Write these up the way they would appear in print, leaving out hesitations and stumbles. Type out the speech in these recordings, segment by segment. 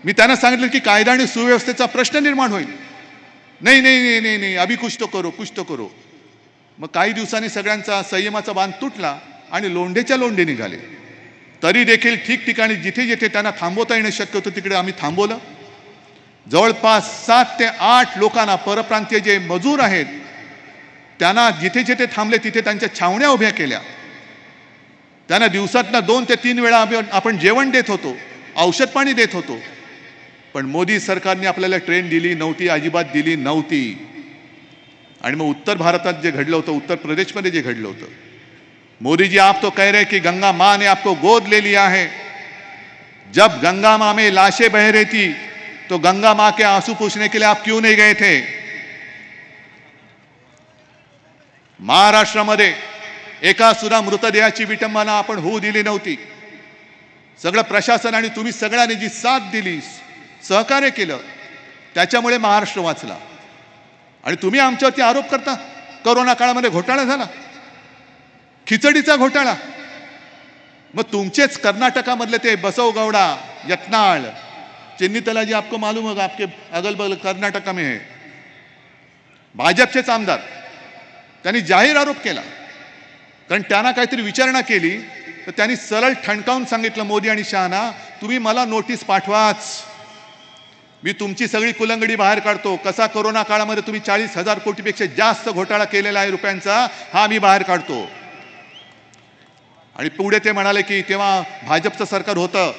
मी त्यांना सांगितलं की कायदा आणि सुव्यवस्थेचा प्रश्न निर्माण होईल. नाही नाही नाही नाही नाही, अभी कुछ तो करो, कुछ तो करो. मग काही दिवसांनी सगळ्यांचा संयमाचा बांध तुटला आणि लोंढेच्या लोंढे निघाले. तरी देखील ठिकठिकाणी जिथे जिथे त्यांना थांबवता येणं शक्य होतं तिकडे आम्ही थांबवलं. जवळपास 7 ते 8 लोकांना, परप्रांतीय जे मजूर आहेत त्यांना जिथे जिथे थांबले तिथे त्यांच्या छावण्या उभ्या केल्या. त्यांना दिवसातनं 2 ते 3 वेळा आपण जेवण देत होतो, औषध पाणी देत होतो. पण मोदी सरकारने आपल्याला ट्रेन दिली नव्हती, अजिबात दिली नव्हती. आणि मग उत्तर भारतात जे घडलं होतं, उत्तर प्रदेशमध्ये जे घडलं होतं, मोदी जी आप तो कह रहे कि गंगा माँ ने आपको गोद ले लिया है. जब गंगा माँ में लाशें बह रही थी तो गंगा माँ के आंसू पूछने के लिए आप क्यों नहीं गए थे? महाराष्ट्रामध्ये एका सुद्धा मृतदेहाची विटंबना आपण होऊ दिली नव्हती. सगळं प्रशासन आणि तुम्ही सगळ्यांनी जी साथ दिली, सहकार्य केलं, त्याच्यामुळे महाराष्ट्र वाचला. आणि तुम्ही आमच्यावरती आरोप करता कोरोना काळामध्ये घोटाळा झाला, खिचडीचा घोटाळा. मग तुमचेच कर्नाटकामधले ते बसवगौडा, यत्नाळ, चेन्नीतला जी आपको मालूम होगा, आपके अगल बगल कर्नाटका में है, भाजपचेच आमदार, त्यांनी जाहीर आरोप केला. कारण त्यांना काहीतरी विचारणा केली तर त्यांनी सरळ ठणकावून सांगितलं, मोदी आणि शहाना, तुम्ही मला नोटीस पाठवाच, मी तुमची सगळी कुलंगडी बाहेर काढतो. कसा कोरोना काळामध्ये तुम्ही 40,000 कोटीपेक्षा जास्त घोटाळा केलेला आहे रुपयांचा, हा मी बाहेर काढतो. आणि पुढे ते म्हणाले की तेव्हा भाजपचं सरकार होतं,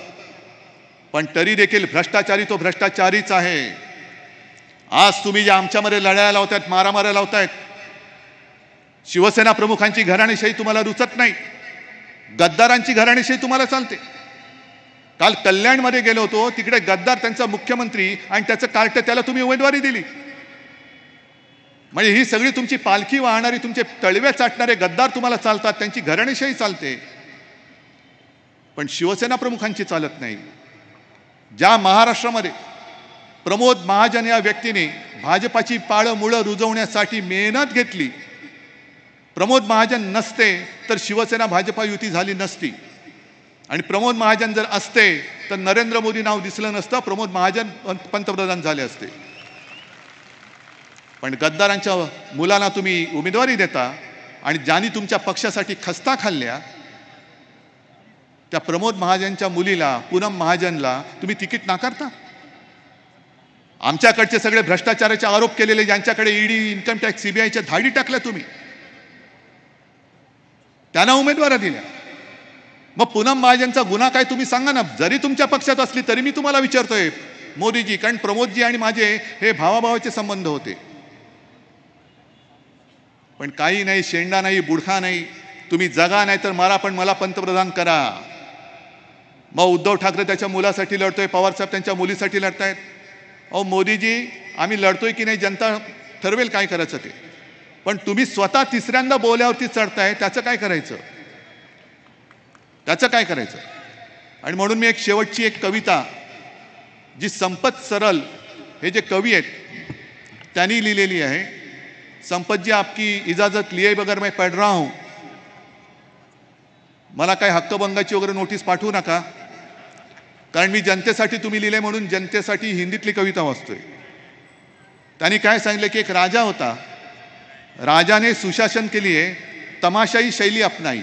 पण तरी देखील भ्रष्टाचारी तो भ्रष्टाचारीच आहे. आज तुम्ही जे आमच्यामध्ये लढाया लावतायत, मारामाऱ्या लावतायत, शिवसेना प्रमुखांची घराणेशाही तुम्हाला रुचत नाही, गद्दारांची घराणेशाही तुम्हाला चालते. काल कल्याणमध्ये गेलो होतो, तिकडे गद्दार त्यांचा मुख्यमंत्री आणि त्याचं कार्ट, त्याला तुम्ही उमेदवारी दिली. म्हणजे ही सगळी तुमची पालखी वाहणारी, तुमचे तळवे चाटणारे गद्दार तुम्हाला चालतात, त्यांची घराणेशाही चालते, पण शिवसेना प्रमुखांची चालत नाही. ज्या महाराष्ट्रामध्ये प्रमोद महाजन या व्यक्तीने भाजपाची पाळं मुळं रुजवण्यासाठी मेहनत घेतली, प्रमोद महाजन नसते तर शिवसेना भाजपा युती झाली नसती. आणि प्रमोद महाजन जर असते तर नरेंद्र मोदी नाव दिसलं नसतं, प्रमोद महाजन पंतप्रधान झाले असते. पण गद्दारांच्या मुलांना तुम्ही उमेदवारी देता आणि ज्यांनी तुमच्या पक्षासाठी खस्ता खाल्ल्या त्या प्रमोद महाजनच्या मुलीला, पूनम महाजनला तुम्ही तिकीट नाकारता. आमच्याकडचे सगळे भ्रष्टाचाराचे आरोप केलेले, ज्यांच्याकडे ईडी, इन्कम टॅक्स, सीबीआयच्या धाडी टाकल्या तुम्ही, त्यांना उमेदवारी दिल्या. मग पूनम महाजनचा गुन्हा काय तुम्ही सांगा ना. जरी तुमच्या पक्षात असली तरी मी तुम्हाला विचारतोय मोदीजी, कारण प्रमोदजी आणि माझे हे भावाभावाचे संबंध होते. पण काही नाही, शेंडा नाही, बुडखा नाही, तुम्ही जगा नाही तर मारा, पण मला पंतप्रधान करा. मग उद्धव ठाकरे त्याच्या मुलासाठी लढतोय, पवारसाहेब त्यांच्या मुलीसाठी लढतायत. अहो मोदीजी, आम्ही लढतोय की नाही जनता ठरवेल काय करायचं ते, पण तुम्ही स्वतः तिसऱ्यांदा बोल्यावरती चढताय, त्याचं काय करायचं, त्याचं काय करायचं. आणि म्हणून मी एक शेवटची एक कविता, जी संपत सरल हे जे कवी आहेत त्यांनी लिहिलेली आहे. संपत जी, आपकी इजाजत लिए बगैर मैं पढ़ रहा हूं. मला काय हक्कभंगाची वगैरे नोटीस पाठवू नका, कारण मी जनतेसाठी तुम्ही लिहिले म्हणून जनतेसाठी हिंदीतली कविता वाचतोय. त्यांनी काय सांगितलं की एक राजा होता, राजा ने सुशासन के लिए तमाशाई शैली अपनाई,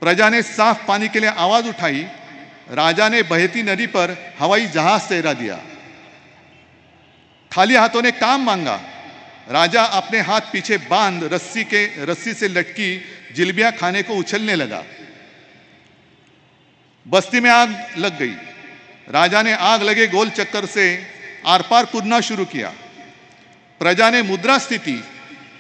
प्रजा ने साफ पानी के लिए आवाज उठाई, राजा ने बहती नदी पर हवाई जहाज तैरा दिया, खाली हाथों ने काम मांगा, राजा अपने हाथ पीछे बांध रस्सी से लटकी जिलेबियां खाने को उछलने लगा, बस्ती में आग लग गई, राजा ने आग लगे गोल चक्कर से आर पार कूदना शुरू किया, प्रजा ने मुद्रा स्थिति